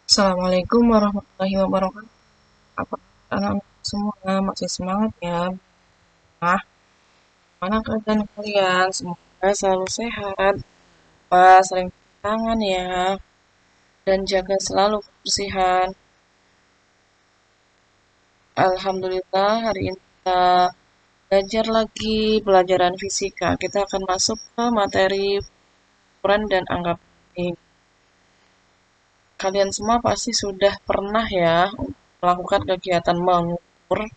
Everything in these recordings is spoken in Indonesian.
Assalamualaikum warahmatullahi wabarakatuh. Apa kabar anak-anak semua? Masih semangat ya? Nah, mana keadaan kalian? Semoga selalu sehat. Pas sering cuci tangan ya, dan jaga selalu kebersihan. Alhamdulillah hari ini kita belajar lagi pelajaran fisika. Kita akan masuk ke materi ukuran dan angka penting. Kalian semua pasti sudah pernah ya melakukan kegiatan mengukur.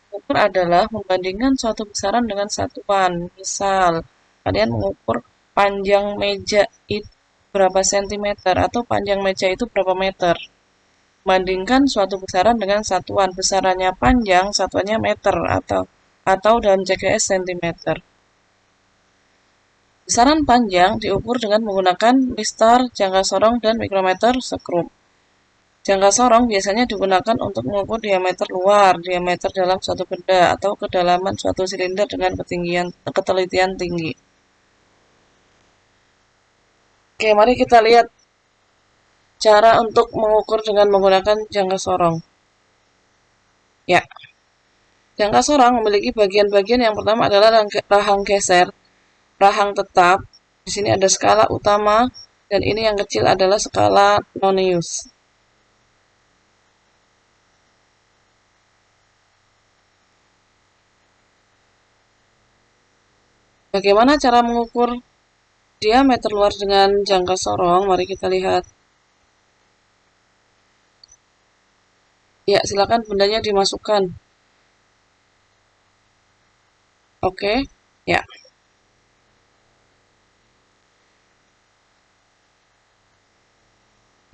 Mengukur adalah membandingkan suatu besaran dengan satuan. Misal, kalian mengukur panjang meja itu berapa sentimeter atau panjang meja itu berapa meter. Bandingkan suatu besaran dengan satuan. Besarannya panjang, satuannya meter atau dalam CGS sentimeter. Besaran panjang diukur dengan menggunakan mistar, jangka sorong, dan mikrometer skrup. Jangka sorong biasanya digunakan untuk mengukur diameter luar, diameter dalam suatu benda, atau kedalaman suatu silinder dengan ketelitian tinggi. Oke, mari kita lihat cara untuk mengukur dengan menggunakan jangka sorong. Ya, jangka sorong memiliki bagian-bagian. Yang pertama adalah rahang geser, rahang tetap. Di sini ada skala utama, dan ini yang kecil adalah skala nonius. Bagaimana cara mengukur diameter luar dengan jangka sorong? Mari kita lihat. Ya, silakan bendanya dimasukkan. Oke, ya.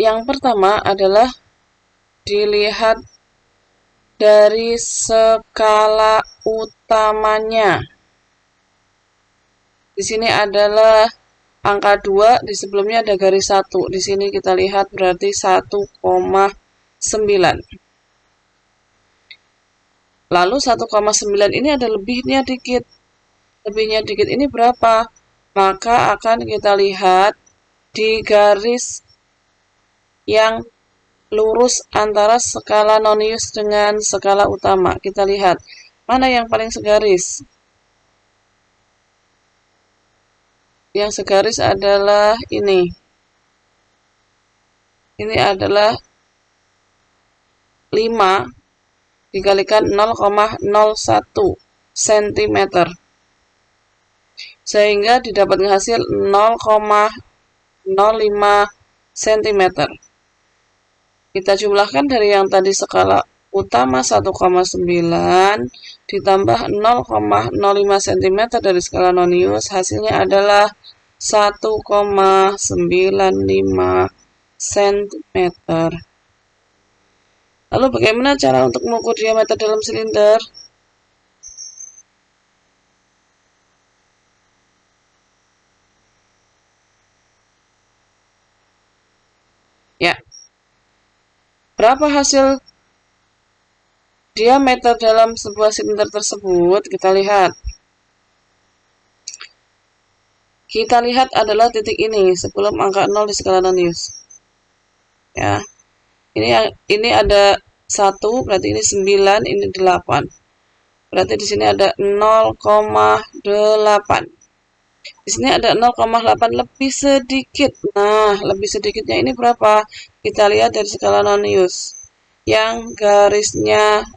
Yang pertama adalah dilihat dari skala utamanya. Di sini adalah angka 2, di sebelumnya ada garis 1. Di sini kita lihat berarti 1,9. Lalu 1,9 ini ada lebihnya dikit. Lebihnya dikit ini berapa? Maka akan kita lihat di garis yang lurus antara skala nonius dengan skala utama. Kita lihat mana yang paling segaris. Yang segaris adalah ini. Ini adalah 5 dikalikan 0,01 cm. Sehingga didapatkan hasil 0,05 cm. Kita jumlahkan dari yang tadi skala utama 1,9 ditambah 0,05 cm dari skala nonius, hasilnya adalah 1,95 cm. Lalu bagaimana cara untuk mengukur diameter dalam silinder? Ya. Berapa hasil diameter dalam sebuah silinder tersebut? Kita lihat. Kita lihat adalah titik ini sebelum angka 0 di skala nonius. Ya. Ini ada 1, berarti ini 9, ini 8. Berarti di sini ada 0,8. Di sini ada 0,8 lebih sedikit. Nah, lebih sedikitnya ini berapa? Kita lihat dari skala nonius. Yang garisnya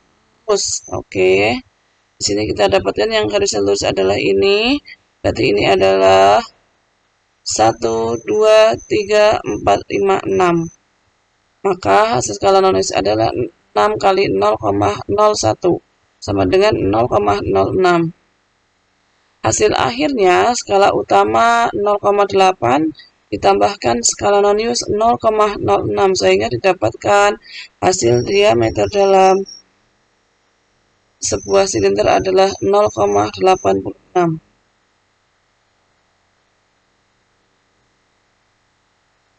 lurus. Oke. Di sini kita dapatkan yang garisnya lurus adalah ini. Berarti ini adalah 1, 2, 3, 4, 5, 6. Maka hasil skala nonius adalah 6 kali 0,01 sama dengan 0,06. Hasil akhirnya skala utama 0,8 ditambahkan skala nonius 0,06 sehingga didapatkan hasil diameter dalam sebuah silinder adalah 0,86.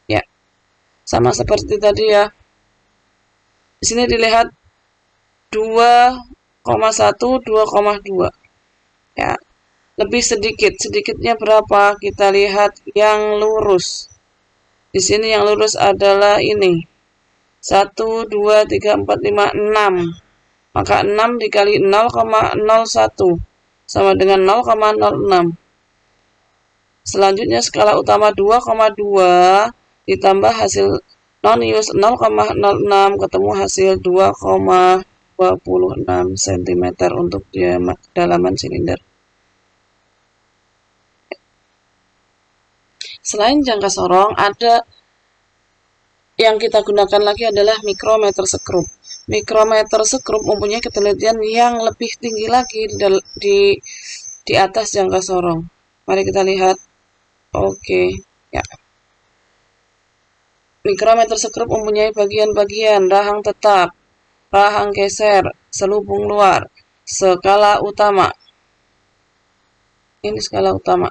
Ya, sama seperti tadi ya. Di sini dilihat 2,1, 2,2. Ya, lebih sedikit. Sedikitnya berapa? Kita lihat yang lurus. Di sini yang lurus adalah ini. 1, 2, 3, 4, 5, 6. Maka 6 dikali 0,01 sama dengan 0,06. Selanjutnya skala utama 2,2 ditambah hasil nonius 0,06 ketemu hasil 2,26 cm untuk kedalaman silinder. Selain jangka sorong, ada yang kita gunakan lagi adalah mikrometer sekrup. Mikrometer sekrup mempunyai ketelitian yang lebih tinggi lagi di atas jangka sorong. Mari kita lihat. Oke, ya. Mikrometer sekrup mempunyai bagian-bagian rahang tetap, rahang geser, selubung luar, skala utama. Ini skala utama.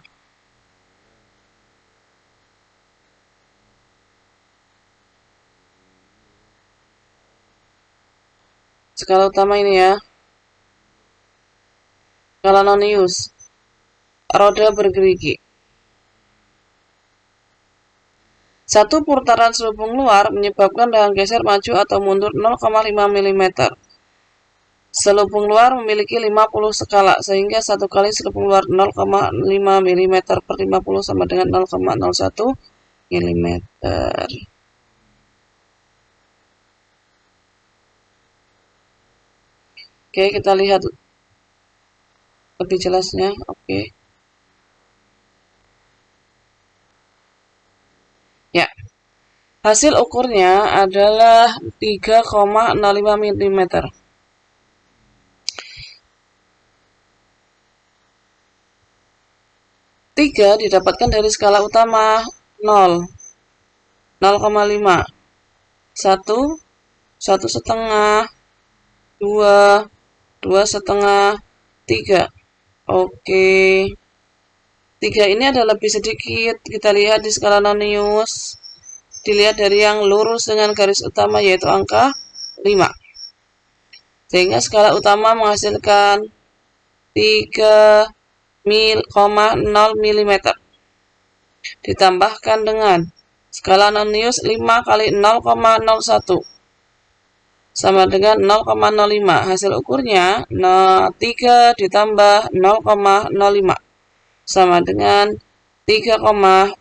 Skala utama ini ya. Skala nonius. Roda bergerigi. Satu putaran selubung luar menyebabkan rahang geser maju atau mundur 0,5 mm. Selubung luar memiliki 50 skala, sehingga satu kali selubung luar 0,5 mm per 50 sama dengan 0,01 mm. Oke, kita lihat lebih jelasnya. Oke. Ya. Hasil ukurnya adalah 3,05 mm. 3 didapatkan dari skala utama 0, 0,5, 1, 1,5, 2, 2,5, 3. Oke. 3 ini ada lebih sedikit. Kita lihat di skala nonius. Dilihat dari yang lurus dengan garis utama yaitu angka 5. Sehingga skala utama menghasilkan 3,0 mm. Ditambahkan dengan skala nonius 5 kali 0,01 sama dengan 0,05. Hasil ukurnya 3 ditambah 0,05 sama dengan 3,05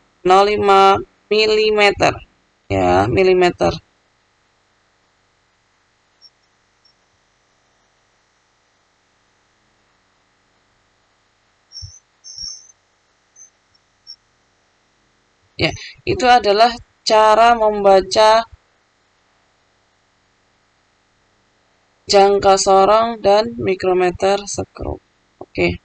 mm. Ya, milimeter. Ya, itu adalah cara membaca jangka sorong dan mikrometer sekrup. Oke.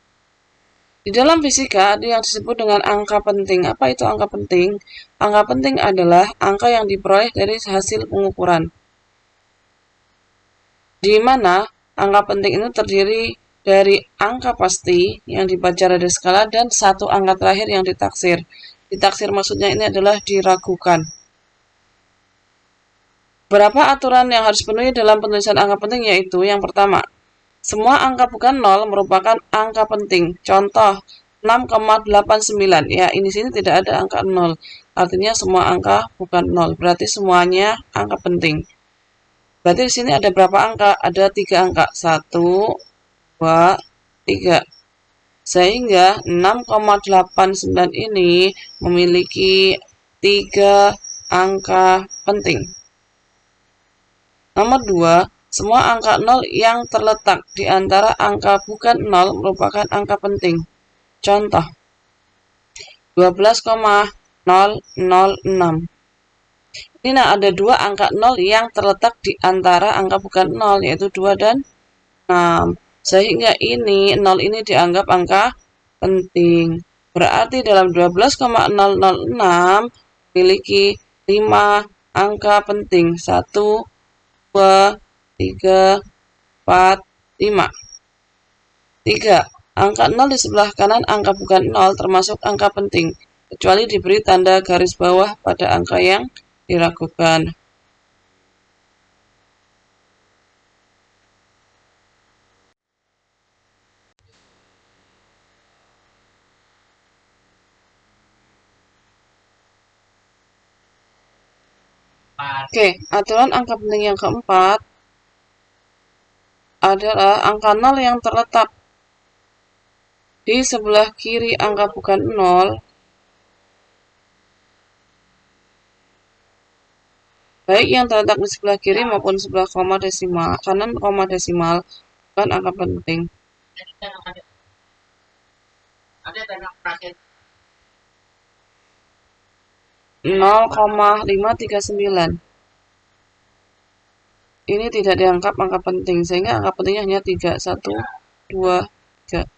Di dalam fisika ada yang disebut dengan angka penting. Apa itu angka penting? Angka penting adalah angka yang diperoleh dari hasil pengukuran. Di mana angka penting itu terdiri dari angka pasti yang dibaca dari skala dan satu angka terakhir yang ditaksir. Ditaksir maksudnya ini adalah diragukan. Berapa aturan yang harus dipenuhi dalam penulisan angka penting yaitu yang pertama, semua angka bukan 0 merupakan angka penting. Contoh 6,89. Ya, ini sini tidak ada angka 0. Artinya semua angka bukan 0. Berarti semuanya angka penting. Berarti di sini ada berapa angka? Ada 3 angka. 1, 2, 3. Sehingga 6,89 ini memiliki 3 angka penting. Nomor 2, semua angka 0 yang terletak di antara angka bukan 0 merupakan angka penting. Contoh, 12,006. Ini ada 2 angka 0 yang terletak di antara angka bukan 0, yaitu 2 dan 6. Sehingga ini 0 ini dianggap angka penting. Berarti dalam 12,006 memiliki 5 angka penting. 1, 2, 3, 4, 5. 3. Angka 0 di sebelah kanan angka bukan 0 termasuk angka penting, kecuali diberi tanda garis bawah pada angka yang diragukan. Oke, aturan angka penting yang keempat adalah angka 0 yang terletak di sebelah kiri angka bukan 0, baik yang terletak di sebelah kiri maupun sebelah koma desimal, kanan koma desimal, bukan angka penting. 0,539. Ini tidak dianggap angka penting, sehingga angka pentingnya hanya 3, 1, 2, 3.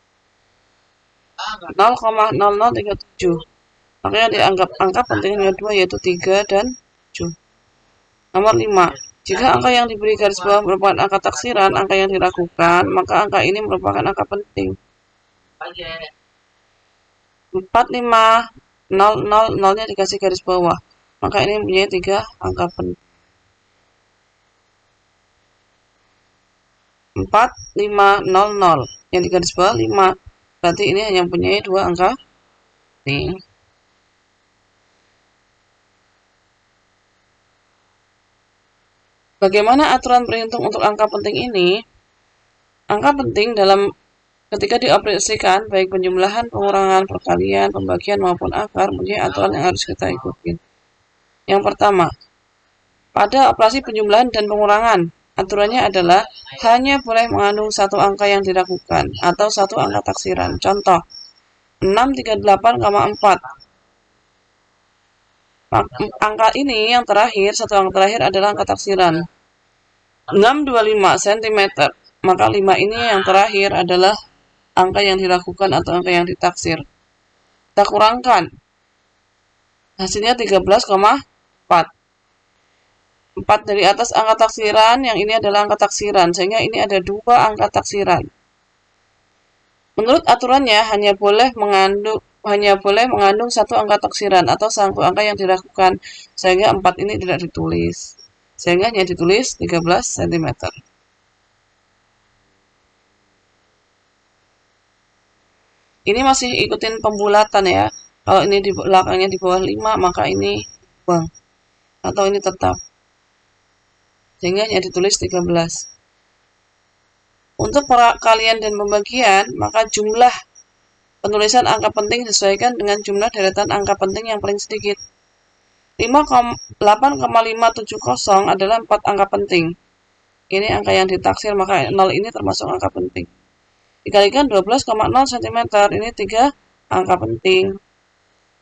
0,0037. Maka yang dianggap angka penting hanya 2, yaitu 3 dan 7. Nomor 5. Jika angka yang diberi garis bawah merupakan angka taksiran, angka yang diragukan, maka angka ini merupakan angka penting. 4500, nolnya dikasih garis bawah, maka ini mempunyai 3 angka penting. 4500 yang di garis bawah 5, berarti ini hanya mempunyai 2 angka penting. Bagaimana aturan perhitung untuk angka penting ini? Angka penting ketika dioperasikan, baik penjumlahan, pengurangan, perkalian, pembagian maupun akar, mempunyai aturan yang harus kita ikuti. Yang pertama, pada operasi penjumlahan dan pengurangan, aturannya adalah hanya boleh mengandung satu angka yang diragukan atau satu angka taksiran. Contoh, 638,4. Angka ini yang terakhir, satu angka terakhir adalah angka taksiran. 625 cm. Maka 5 ini yang terakhir adalah angka yang diragukan atau angka yang ditaksir. Kita kurangkan. Hasilnya 13,4. 4 dari atas angka taksiran, yang ini adalah angka taksiran, sehingga ini ada 2 angka taksiran. Menurut aturannya hanya boleh mengandung satu angka taksiran atau satu angka yang diragukan, sehingga 4 ini tidak ditulis. Sehingga hanya ditulis 13 cm. Ini masih ikutin pembulatan ya. Kalau ini di belakangnya di bawah 5, maka ini buang. Atau ini tetap. Sehingga hanya ditulis 13. Untuk perkalian dan pembagian, maka jumlah penulisan angka penting disesuaikan dengan jumlah deretan angka penting yang paling sedikit. 8,570 adalah 4 angka penting. Ini angka yang ditaksir, maka 0 ini termasuk angka penting. Dikalikan 12,0 cm, ini 3 angka penting.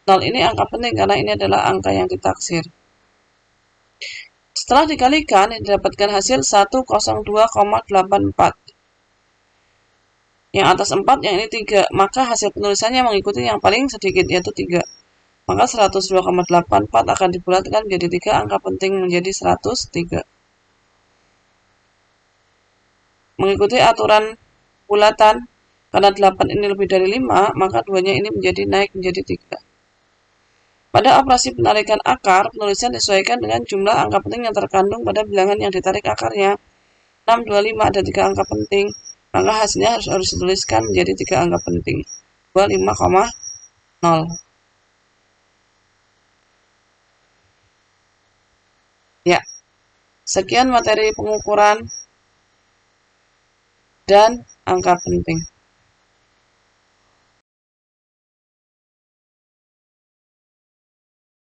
0 ini angka penting karena ini adalah angka yang ditaksir. Setelah dikalikan, didapatkan hasil 102,84. Yang atas 4, yang ini 3. Maka hasil penulisannya mengikuti yang paling sedikit, yaitu 3. Maka 102,84 akan dibulatkan menjadi 3 angka penting menjadi 103. Mengikuti aturan bulatan, karena 8 ini lebih dari 5, maka 2-nya ini naik menjadi 3. Pada operasi penarikan akar, penulisan disesuaikan dengan jumlah angka penting yang terkandung pada bilangan yang ditarik akarnya. 625 ada 3 angka penting, maka hasilnya harus dituliskan menjadi 3 angka penting. 25,0. Ya, sekian materi pengukuran dan angka penting.